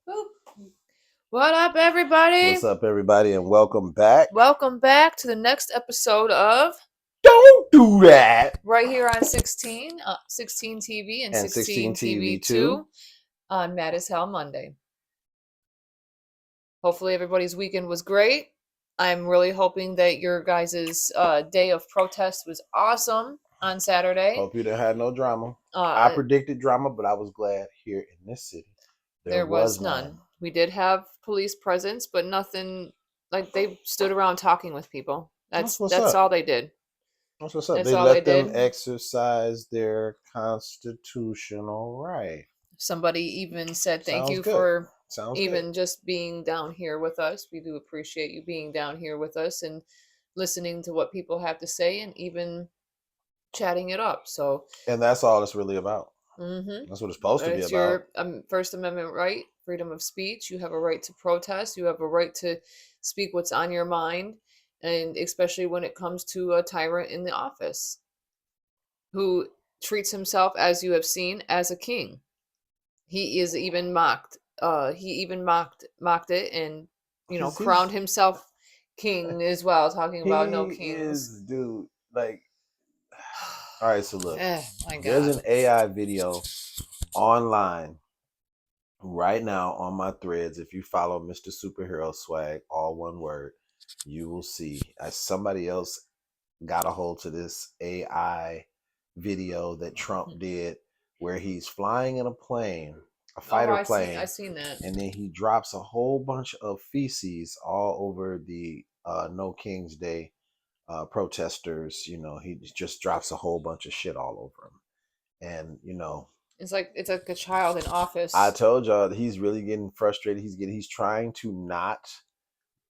Boop. What up, everybody? What's up, everybody, and welcome back. Welcome back to the next episode of Don't do that. right here on 16 TV and And 16 16 TV TV 2 too. on Mad as Hell Monday. Hopefully, everybody's weekend was great. I'm really hoping that your guys' day of protest was awesome on Saturday. Hope you didn't have no drama. I predicted drama, but I was glad here in this city there was none. We did have police presence, but nothing like they stood around talking with people. That's all they did. That's what's up. That's They all let they them did. exercise their constitutional right. Somebody even said thank Sounds you good. for Sounds even good. just being down here with us. We do appreciate you being down here with us and listening to what people have to say and even chatting it up. So, And that's all it's really about. mm-hmm. That's what it's supposed to be It's about. your First Amendment right, freedom of speech. You have a right to protest. You have a right to speak what's on your mind, and especially when it comes to a tyrant in the office who treats himself, as you have seen, as a king. He is even mocked. He even mocked it, and crowned himself king as well. Talking about no kings. He is, dude. Like, all right. So look, My God. there's an AI video online right now on my threads. If you follow Mr. Superhero Swag, all one word, you will see somebody else got a hold to this AI video that Trump did where he's flying in a plane, a fighter plane. I seen that. And then he drops a whole bunch of feces all over the No King's Day protesters. He just drops a whole bunch of shit all over them. And it's like a child in office. I told y'all he's really getting frustrated. He's trying to not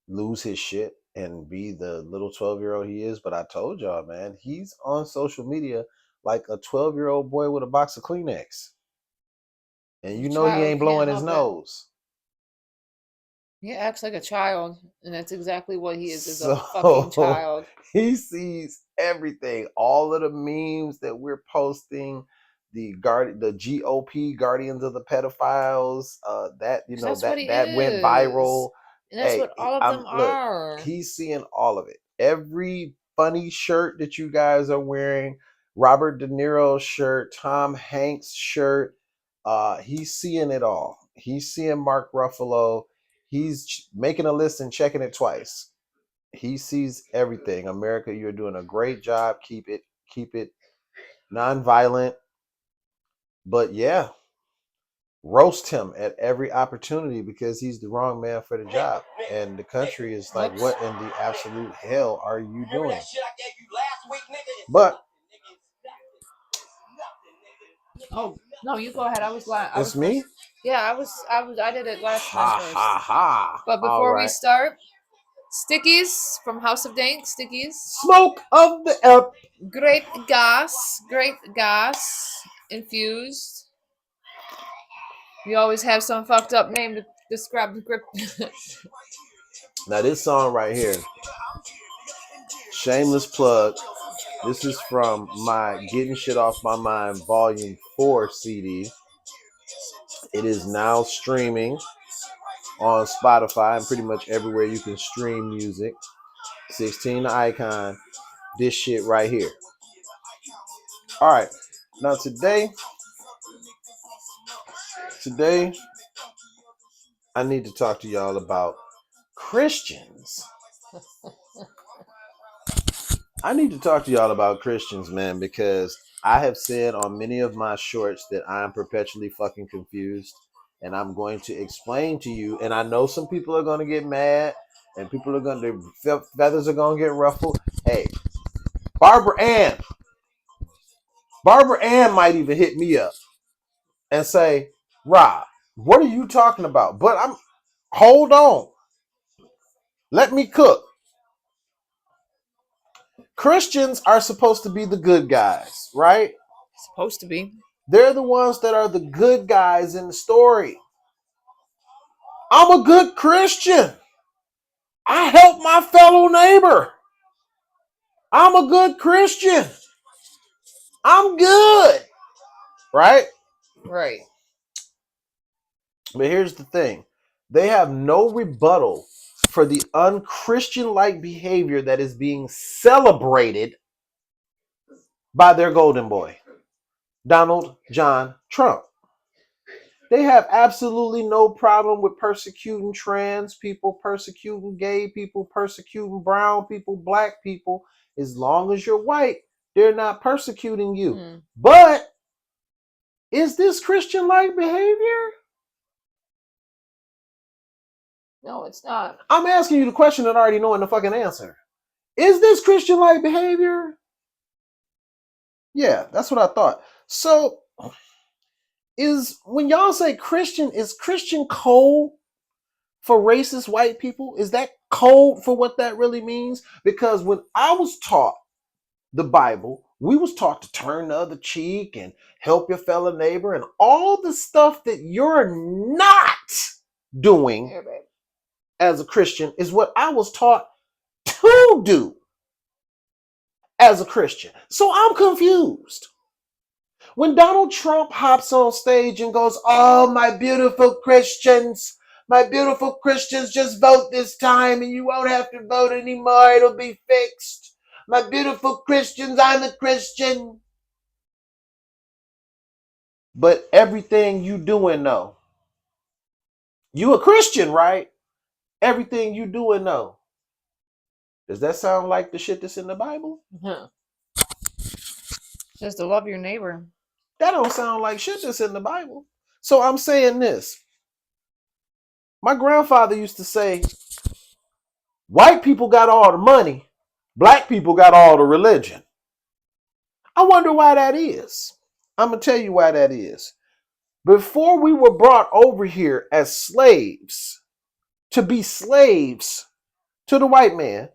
lose his shit and be the little 12-year-old he is. But I told y'all, man, he's on social media like a 12-year-old boy with a box of Kleenex. And he ain't blowing his nose. He acts like a child, and that's exactly what he is a fucking child. He sees everything. All of the memes that we're posting, the GOP Guardians of the Pedophiles, that went viral. And that's what all of them are. He's seeing all of it. Every funny shirt that you guys are wearing, Robert De Niro's shirt, Tom Hanks' shirt, he's seeing it all. He's seeing Mark Ruffalo. He's making a list and checking it twice. He sees everything. America, you're doing a great job. Keep it nonviolent. But yeah, roast him at every opportunity because he's the wrong man for the job. And the country is like, what in the absolute hell are you doing? But oh no, you go ahead. I was glad. It's me. Yeah, I did it last time first. Ha. But before we start, Stickies from House of Dank. Stickies. Smoke of the Earth. Grape gas infused. We always have some fucked up name to describe the grip. Now this song right here, shameless plug. This is from my Getting Shit Off My Mind Volume 4 CD. It is now streaming on Spotify and pretty much everywhere you can stream music. 16 the icon. This shit right here. All right. Now today, I need to talk to y'all about Christians. I need to talk to y'all about Christians, man, because I have said on many of my shorts that I'm perpetually fucking confused. And I'm going to explain to you. And I know some people are going to get mad. And people are going to, feathers are going to get ruffled. Hey, Barbara Ann might even hit me up and say, Rob, what are you talking about? But hold on. Let me cook. Christians are supposed to be the good guys, right? Supposed to be. They're the ones that are the good guys in the story. I'm a good Christian. I help my fellow neighbor. I'm a good Christian. I'm good. Right? Right. But here's the thing. They have no rebuttal for the unchristian-like behavior that is being celebrated by their golden boy, Donald John Trump. They have absolutely no problem with persecuting trans people, persecuting gay people, persecuting brown people, black people. As long as you're white, they're not persecuting you. Mm. But is this Christian-like behavior? No, it's not. I'm asking you the question and already knowing the fucking answer. Is this Christian-like behavior? Yeah, that's what I thought. So, is when y'all say Christian, is Christian code for racist white people? Is that code for what that really means? Because when I was taught the Bible, we was taught to turn the other cheek and help your fellow neighbor and all the stuff that you're not doing Here, babe. as a Christian is what I was taught to do as a Christian. So I'm confused. When Donald Trump hops on stage and goes, "Oh, my beautiful Christians, just vote this time and you won't have to vote anymore. It'll be fixed. My beautiful Christians, I'm a Christian." But everything you doing though, you a Christian, right? Everything you doing though, does that sound like the shit that's in the Bible? Huh. Just to love your neighbor. That don't sound like shit that's in the Bible. So I'm saying this. My grandfather used to say, white people got all the money, black people got all the religion. I wonder why that is. I'm going to tell you why that is. Before we were brought over here as slaves, to be slaves to the white man,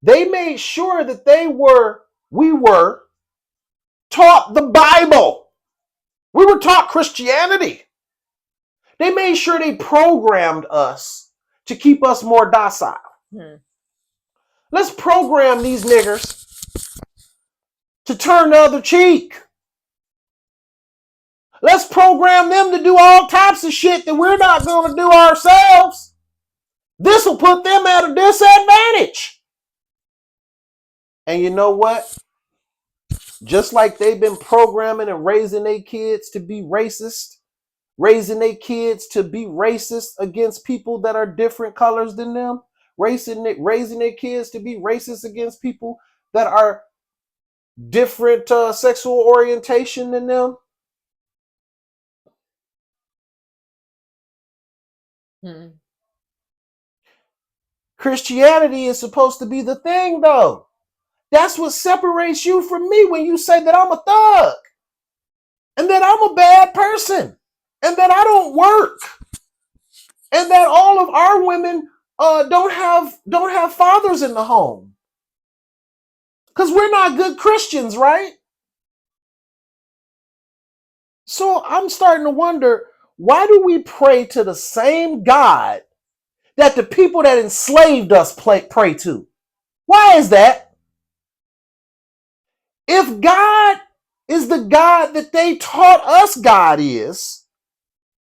they made sure that we were taught the Bible. We were taught Christianity. They made sure they programmed us to keep us more docile. Let's program these niggers to turn the other cheek. Let's program them to do all types of shit that we're not going to do ourselves. This will put them at a disadvantage. And you know what? Just like they've been programming and raising their kids to be racist, raising their kids to be racist against people that are different colors than them, raising their kids to be racist against people that are different sexual orientation than them. Christianity is supposed to be the thing, though. That's what separates you from me when you say that I'm a thug and that I'm a bad person and that I don't work and that all of our women don't have fathers in the home. Because we're not good Christians, right? So I'm starting to wonder, why do we pray to the same God that the people that enslaved us pray to? Why is that? If God is the God that they taught us God is,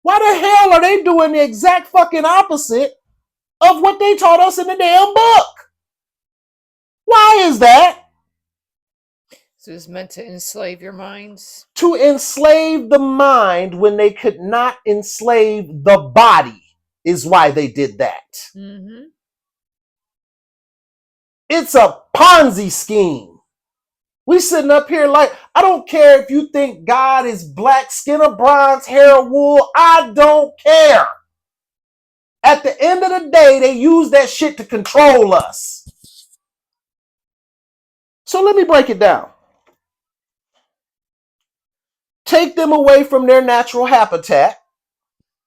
why the hell are they doing the exact fucking opposite of what they taught us in the damn book? Why is that? So it's meant to enslave your minds. To enslave the mind when they could not enslave the body is why they did that. Mm-hmm. It's a Ponzi scheme. We sitting up here like, I don't care if you think God is black, skin or bronze, hair or wool. I don't care. At the end of the day, they use that shit to control us. So let me break it down. Take them away from their natural habitat,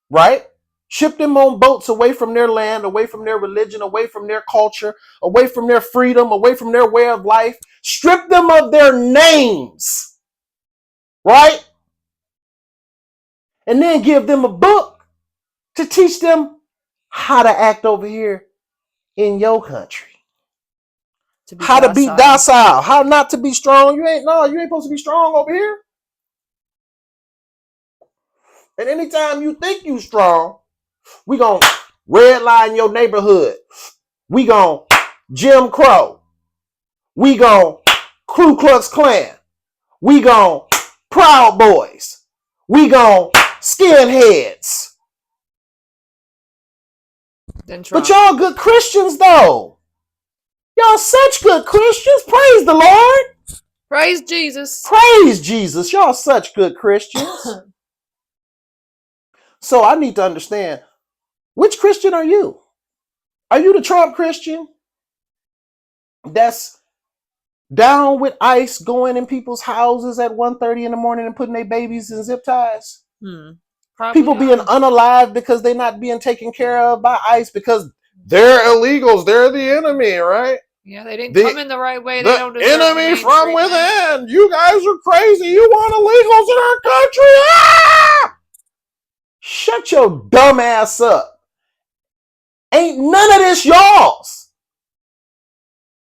right? Ship them on boats away from their land, away from their religion, away from their culture, away from their freedom, away from their way of life. Strip them of their names, right? And then give them a book to teach them how to act over here in your country. How to be docile, how not to be strong. You ain't supposed to be strong over here. And anytime you think you strong, we gonna redline your neighborhood. We gonna Jim Crow. We gonna Ku Klux Klan. We gonna Proud Boys. We gonna skinheads. Then Trump. But y'all good Christians though. Y'all such good Christians. Praise the Lord. Praise Jesus. Praise Jesus. Y'all such good Christians. So I need to understand, which Christian are you? Are you the Trump Christian that's down with ICE going in people's houses at 1:30 in the morning and putting their babies in zip ties? People being unalive because they're not being taken care of by ICE because they're illegals. They're the enemy, right? Yeah, they didn't come in the right way. They don't deserve enemy from within. You guys are crazy. You want illegals in our country? Ah! Shut your dumb ass up. Ain't none of this y'all's.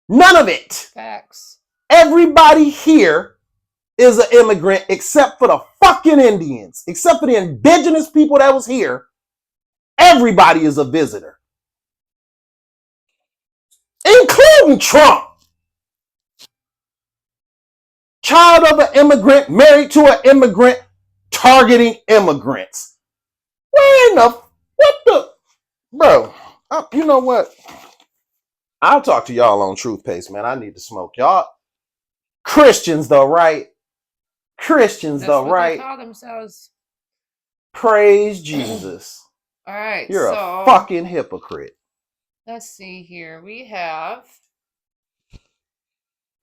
None of it. Facts. Everybody here is an immigrant except for the fucking Indians. Except for the indigenous people that was here. Everybody is a visitor. Including Trump. Child of an immigrant, married to an immigrant, targeting immigrants. Where in the, what the, bro, you know what? I'll talk to y'all on Truth Paste, man. I need to smoke. Y'all Christians though, right? Christians That's though, what right? They call themselves. Praise Jesus. All right. You're a fucking hypocrite. Let's see here. We have.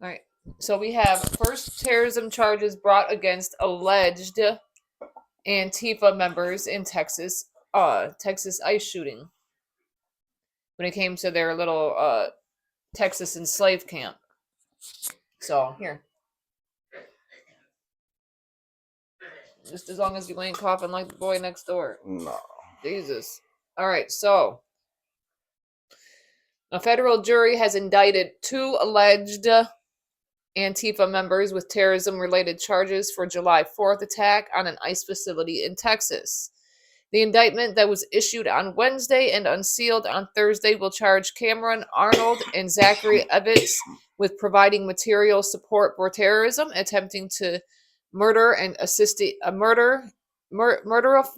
All right. So we have first terrorism charges brought against alleged Antifa members in Texas ICE shooting. When it came to their little Texas enslaved camp. So here. Just as long as you ain't coughing like the boy next door. No. Jesus. All right, so a federal jury has indicted 2 alleged Antifa members with terrorism-related charges for July 4th attack on an ICE facility in Texas. The indictment that was issued on Wednesday and unsealed on Thursday will charge Cameron Arnold and Zachary Evans with providing material support for terrorism, attempting to murder and assisting murder of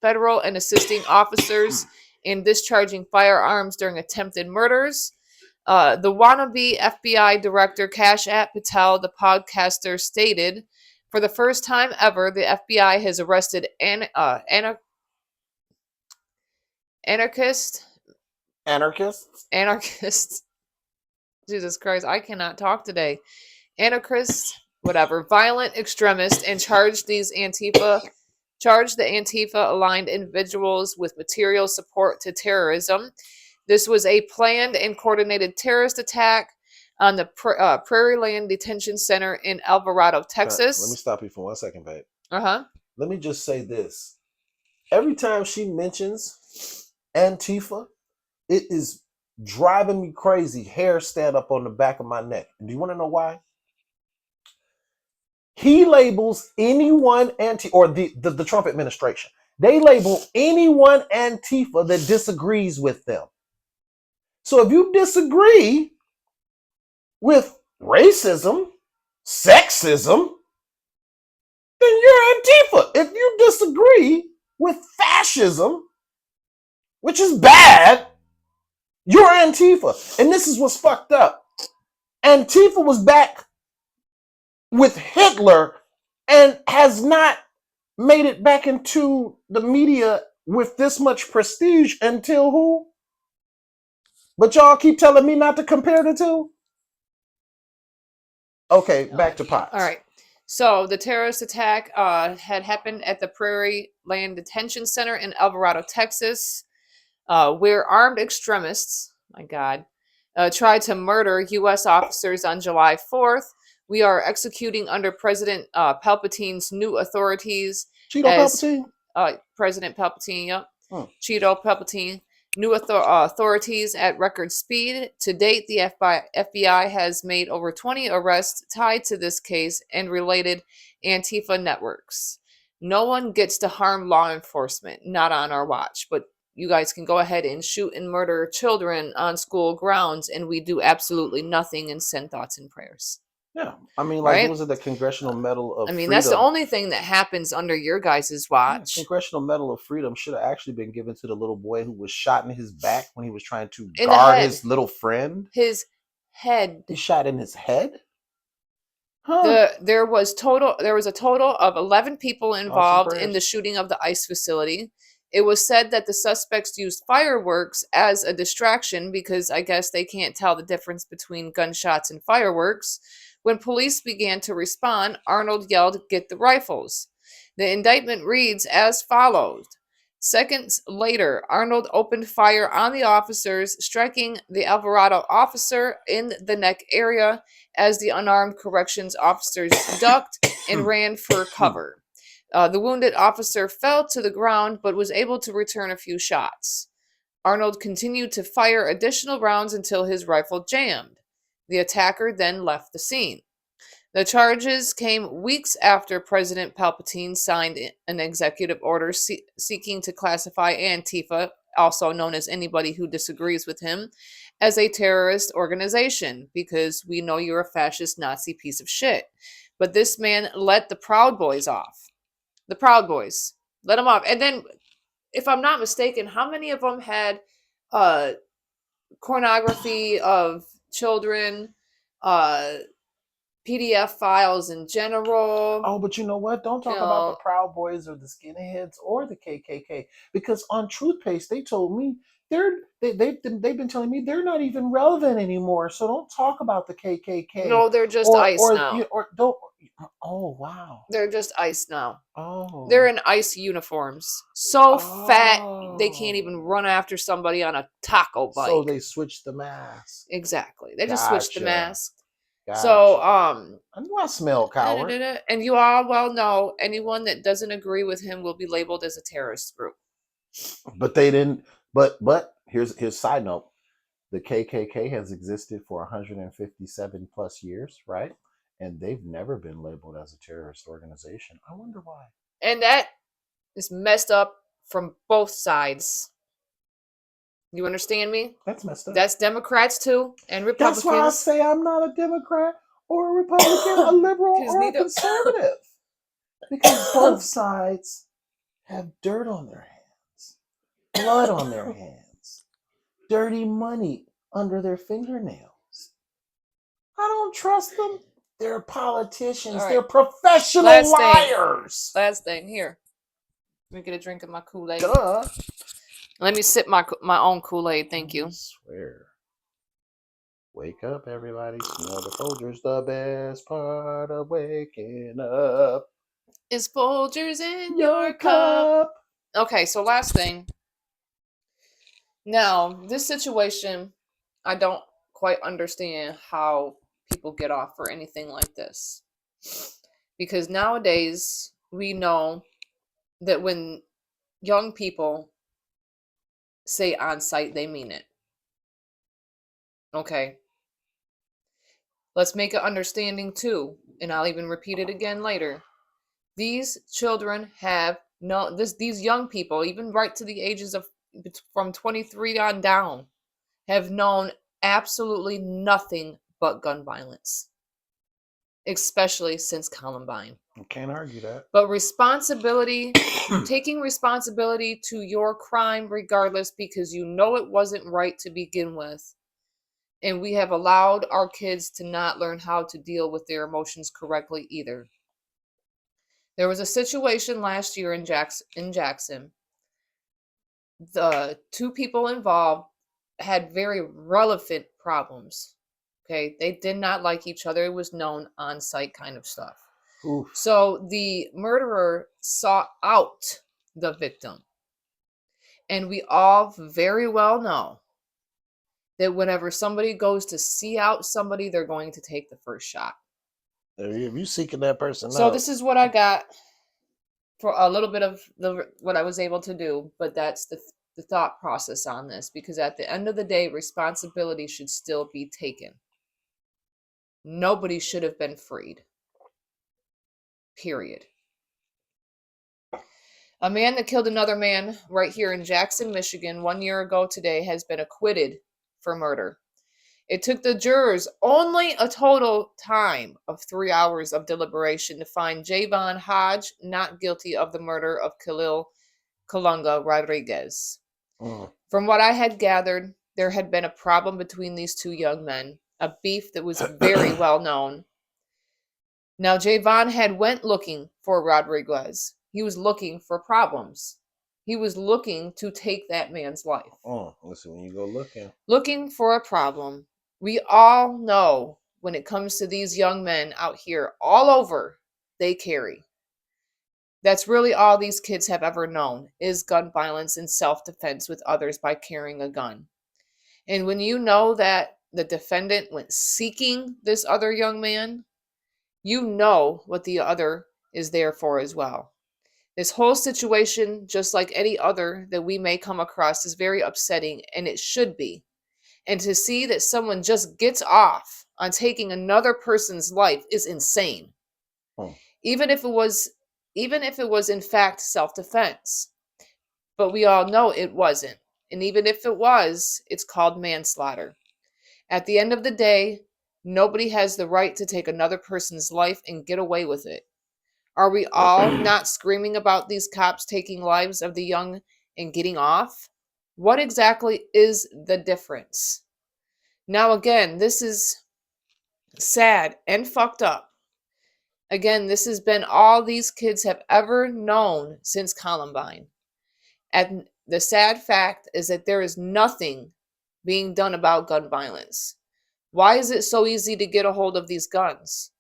federal and assisting officers, and discharging firearms during attempted murders. The wannabe FBI director Kash Patel, the podcaster, stated, "For the first time ever, the FBI has arrested anarchists. Jesus Christ, I cannot talk today. Anarchists, whatever, violent extremists, and charged the Antifa-aligned individuals with material support to terrorism. This was a planned and coordinated terrorist attack on the Prairie Land Detention Center in Alvarado, Texas." Let me stop you for 1 second, babe. Uh-huh. Let me just say this. Every time she mentions Antifa, it is driving me crazy. Hair stand up on the back of my neck. Do you want to know why? He labels anyone the Trump administration. They label anyone Antifa that disagrees with them. So if you disagree with racism, sexism, then you're Antifa. If you disagree with fascism, which is bad, you're Antifa. And this is what's fucked up. Antifa was back with Hitler and has not made it back into the media with this much prestige until who? But y'all keep telling me not to compare the two? Okay, back to Potts. All right. So the terrorist attack had happened at the Prairie Land Detention Center in Alvarado, Texas, where armed extremists, my God, tried to murder U.S. officers on July 4th. We are executing under President Palpatine's new authorities. Palpatine? President Palpatine, yep. Cheeto Palpatine. New authorities at record speed. To date, the FBI has made over 20 arrests tied to this case and related Antifa networks. No one gets to harm law enforcement, not on our watch. But you guys can go ahead and shoot and murder children on school grounds, and we do absolutely nothing and send thoughts and prayers, Yeah, I mean, like, right? was it the Congressional Medal of I mean, that's the Freedom? only thing that happens under your guys' Yeah, watch. Congressional Medal of Freedom should have actually been given to the little boy who was shot in his back when he was trying to In the guard head. his little friend. His head. He shot in his head? Huh? There was a total of 11 people Thoughts and involved in the prayers. shooting of the ICE facility. It was said that the suspects used fireworks as a distraction because I guess they can't tell the difference between gunshots and fireworks. When police began to respond, Arnold yelled, "Get the rifles." The indictment reads as follows. Seconds later, Arnold opened fire on the officers, striking the Alvarado officer in the neck area as the unarmed corrections officers ducked and ran for cover. The wounded officer fell to the ground but was able to return a few shots. Arnold continued to fire additional rounds until his rifle jammed. The attacker then left the scene. The charges came weeks after President Palpatine signed an executive order seeking to classify Antifa, also known as anybody who disagrees with him, as a terrorist organization because we know you're a fascist Nazi piece of shit. But this man let the Proud Boys off. The Proud Boys. Let them off. And then, if I'm not mistaken, how many of them had uh, pornography of children, uh, PDF files in general? Oh, but you know what? Don't You talk about the know, Proud Boys or the Skinheads or the KKK, because on Truth Paste they told me they've been telling me they're not even relevant anymore. So don't talk about the KKK no, they're just ICE you now. or don't. Oh wow. They're just ICE now. They're Oh in ICE uniforms. So fat they can't even oh. run after somebody on a taco So bike. they switched the mask. Exactly. They just switched the Gotcha. mask. So, Gotcha. I knew I smelled coward. and you all well know anyone that doesn't agree with him will be labeled as a terrorist group. But they didn't. But here's side note. The KKK has existed for 157 plus years, right? And they've never been labeled as a terrorist organization. I wonder why. And that is messed up from both sides. You understand me? That's messed up. That's Democrats too and That's why I Republicans. say I'm not a Democrat or a Republican, a liberal Because or a neither conservative. Because both sides have dirt on their hands, blood on their hands, dirty money under their fingernails. I don't trust them. They're All politicians. right. They're professional Last thing. liars. Last thing. Here. Let me get a drink of my Kool-Aid. Duh. Let me sip my own Kool-Aid. Thank you. I swear. Wake up, everybody. Smell the Folgers. The best part of waking up. Is Folgers in Your your cup? cup. Okay, so last thing. Now, this situation, I don't quite understand how people get off for anything like this. Because nowadays, we know that when young people say on site, they mean it. Okay. Let's make an understanding too, and I'll even repeat it again later. These children have no these young people, even right to the ages of from 23 on down, have known absolutely nothing but gun violence, especially since Columbine. I can't argue that. But responsibility, taking responsibility to your crime regardless because you know it wasn't right to begin with. And we have allowed our kids to not learn how to deal with their emotions correctly either. There was a situation last year in Jackson. The two people involved had very relevant problems. Okay, they did not like each other. It was known on site kind of stuff. Oof. So the murderer sought out the victim. And we all very well know that whenever somebody goes to see out somebody, they're going to take the first shot. If you seeking that person So out, this is what I got for a little bit of what I was able to do, but that's the thought process on this because at the end of the day, responsibility should still be taken. Nobody should have been freed. Period. A man that killed another man right here in Jackson, Michigan, 1 year ago today has been acquitted for murder. It took the jurors only a total time of 3 hours of deliberation to find Javon Hodge not guilty of the murder of Khalil Kalunga Rodriguez. Mm. From what I had gathered, there had been a problem between these two young men, a beef that was very well known. Now Javon had went looking for Rodriguez. He was looking for problems. He was looking to take that man's life. Listen, when you go looking. Looking for a problem. We all know when it comes to these young men out here all over, they carry. That's really all these kids have ever known is gun violence and self-defense with others by carrying a gun. And when you know that the defendant went seeking this other young man, you know what the other is there for as well. This whole situation, just like any other that we may come across, is very upsetting, and it should be. And to see that someone just gets off on taking another person's life is insane. Mm. Even if it was in fact self-defense. But we all know it wasn't. And even if it was, it's called manslaughter. At the end of the day, nobody has the right to take another person's life and get away with it. Are we all not screaming about these cops taking lives of the young and getting off? What exactly is the difference? Now, again, this is sad and fucked up. Again, this has been all these kids have ever known since Columbine. And the sad fact is that there is nothing being done about gun violence. Why is it so easy to get a hold of these guns?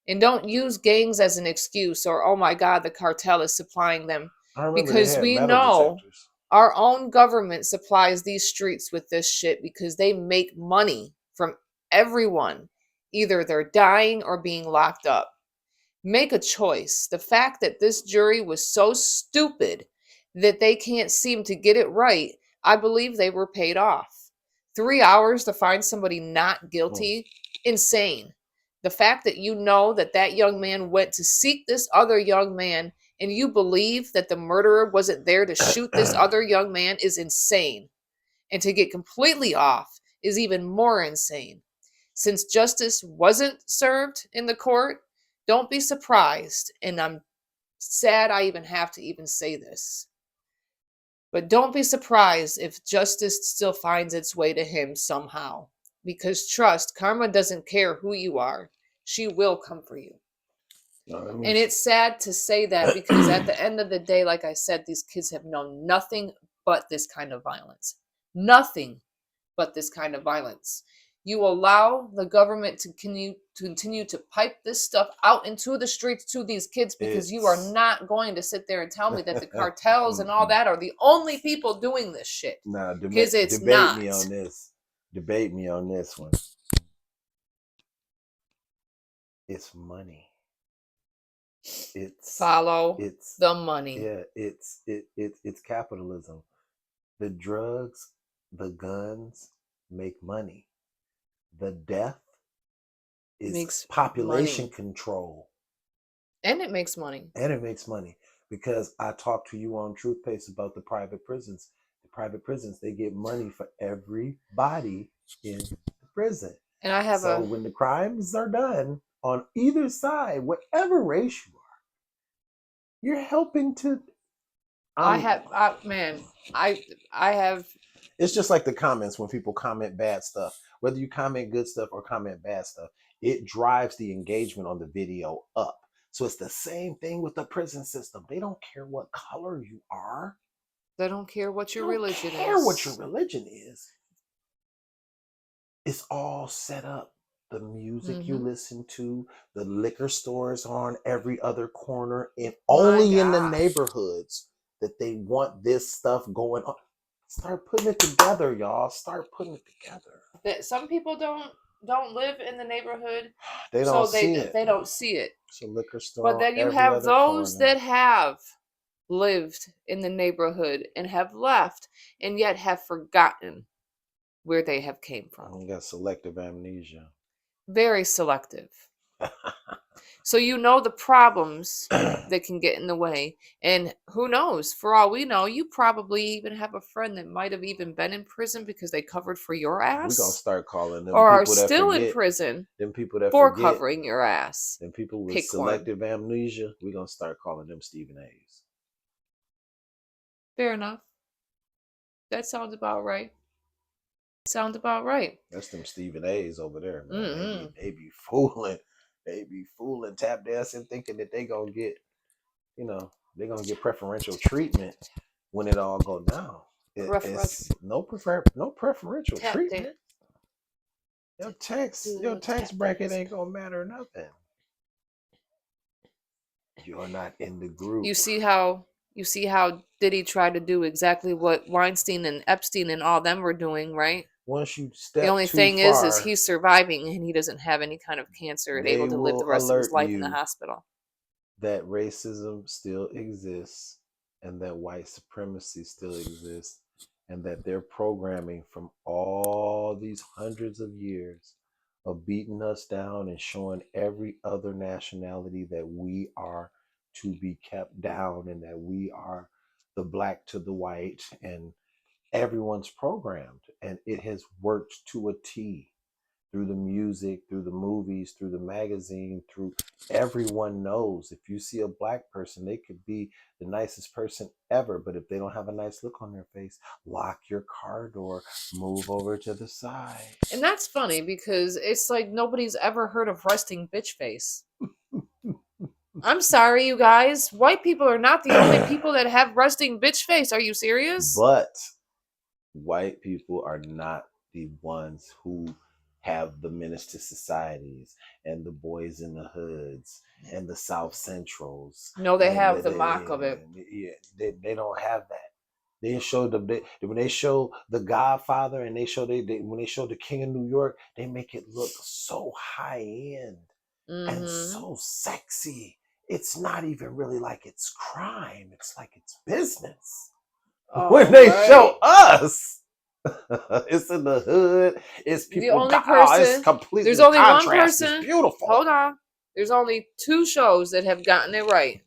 And don't use gangs as an excuse or, oh my God, the cartel is supplying them. I remember they Because had we metal know detectors. our own government supplies these streets with this shit because they make money from everyone. Either they're dying or being locked up. Make a choice. The fact that this jury was so stupid that they can't seem to get it right, I believe they were paid off. 3 hours to find somebody not guilty? Insane. The fact that you know that that young man went to seek this other young man and you believe that the murderer wasn't there to shoot this other young man is insane. And to get completely off is even more insane. Since justice wasn't served in the court, don't be surprised, and I'm sad I even have to even say this, but don't be surprised if justice still finds its way to him somehow. Because trust, karma doesn't care who you are. She will come for you. And it's sad to say that because at the end of the day, like I said, these kids have known nothing but this kind of violence. Nothing but this kind of violence. You allow the government to continue to pipe this stuff out into the streets to these kids because you are not going to sit there and tell me that the cartels and all that are the only people doing this shit. Nah, because it's debate not. me on this. Debate me on this one. It's money. Follow the money. Yeah, it's capitalism. The drugs, the guns make money. The death is Makes population money. control. And it makes money. And it makes money. Because I talked to you on Truth Pace about the private prisons. The private prisons, they get money for everybody in the prison. And I have when the crimes are done on either side, whatever race you are, you're helping to. I have. It's just like the comments when people comment bad stuff. Whether you comment good stuff or comment bad stuff, it drives the engagement on the video up. So it's the same thing with the prison system. They don't care what color you are. They don't care what your religion is. They don't care what your religion is. It's all set up. The music you listen to, the liquor stores on every other corner, and only in the neighborhoods that they want this stuff going on. Start putting it together, y'all. Start putting it together. That some people don't live in the neighborhood. They don't see it. They don't see it. It's a liquor store. But then you have those that have lived in the neighborhood and have left and yet have forgotten where they have came from. You got selective amnesia. Very selective. So you know the problems that can get in the way. And who knows? For all we know, you probably even have a friend that might have even been in prison because they covered for your We're gonna ass, start calling them or are people that still in forget. prison Them people that for forget. covering your ass. Them people with Pick one. selective amnesia. We're gonna start calling them Stephen A's. Fair enough. That sounds about right. Sounds about right. That's them Stephen A's over there, man. Mm-hmm. They be fooling. They be fooling, tap dancing, thinking that they gonna get, they gonna get preferential treatment when it all go down. It's no preferential Tap treatment. dance. Your tax bracket ain't gonna matter nothing. You're not in the group. You see how Diddy tried to do exactly what Weinstein and Epstein and all them were doing, right? Once you step the only too thing far, is he's surviving and he doesn't have any kind of cancer and able to live the rest of his life in the hospital. That racism still exists and that white supremacy still exists and that they're programming from all these hundreds of years of beating us down and showing every other nationality that we are to be kept down and that we are the black to the white, and everyone's programmed, and it has worked to a T through the music, through the movies, through the magazine, through everyone knows if you see a black person, they could be the nicest person ever, but if they don't have a nice look on their face, lock your car door, move over to the side. And that's funny because it's like nobody's ever heard of resting bitch face. I'm sorry, you guys. White people are not the only people that have resting bitch face. Are you serious? But white people are not the ones who have the menace to societies and the boys in the hoods and the South Centrals. No, they have the mock of it. Yeah, they don't have that. They show when they show The Godfather and they show when they show The King of New York, they make it look so high end and so sexy. It's not even really like it's crime. It's like it's business. When they show us, it's in the hood. It's people. The only person. It's completely. There's only contrast. one person. It's beautiful. Hold on. There's only 2 shows that have gotten it right.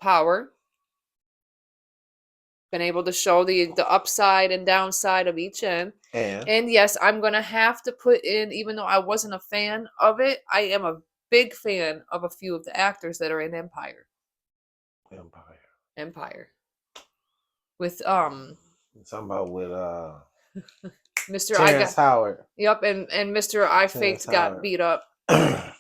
Power. Been able to show the upside and downside of each end. And yes, I'm going to have to put in, even though I wasn't a fan of it, I am a big fan of a few of the actors that are in Empire. With talking about with Mr. Terrence Howard. Yep, and Mr. I Faked got beat up. That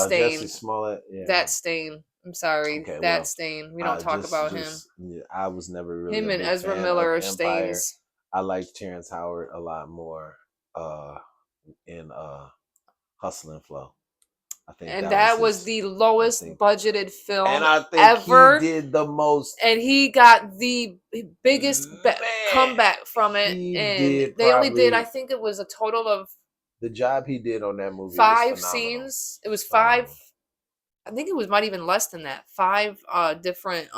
Stain. Jesse Smollett. Yeah. That Stain. I'm sorry. Okay, that Stain. We don't talk about him. Yeah, I was never really him and Ezra Miller are Stains. I liked Terrence Howard a lot more in Hustle and Flow. I think that was the lowest budgeted film and I think ever. He did the most, and he got the biggest comeback from it. And they only did, I think it was a total of the job he did on that movie. 5 scenes. It was 5. I think it might even less than that. 5 different.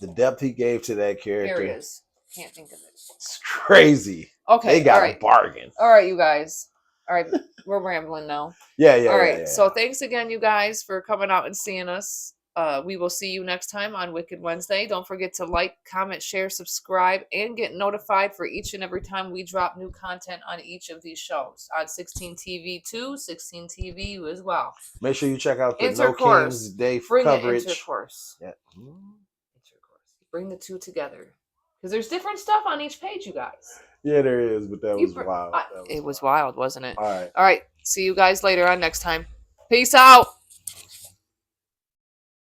The depth he gave to that character. There it is. Can't think of it. It's crazy. Okay, they got a bargain. All right, you guys. All right, we're rambling now. Yeah. All right, yeah. So thanks again, you guys, for coming out and seeing us. We will see you next time on Wicked Wednesday. Don't forget to like, comment, share, subscribe, and get notified for each and every time we drop new content on each of these shows. On 16 TV 2, 16 TV as well. Make sure you check out the No Kings Day coverage. Intercourse. Yeah. Intercourse. Bring the 2 together. Because there's different stuff on each page, you guys. Yeah, there is, but that was wild. It was wild, wasn't it? All right. See you guys later on next time. Peace out.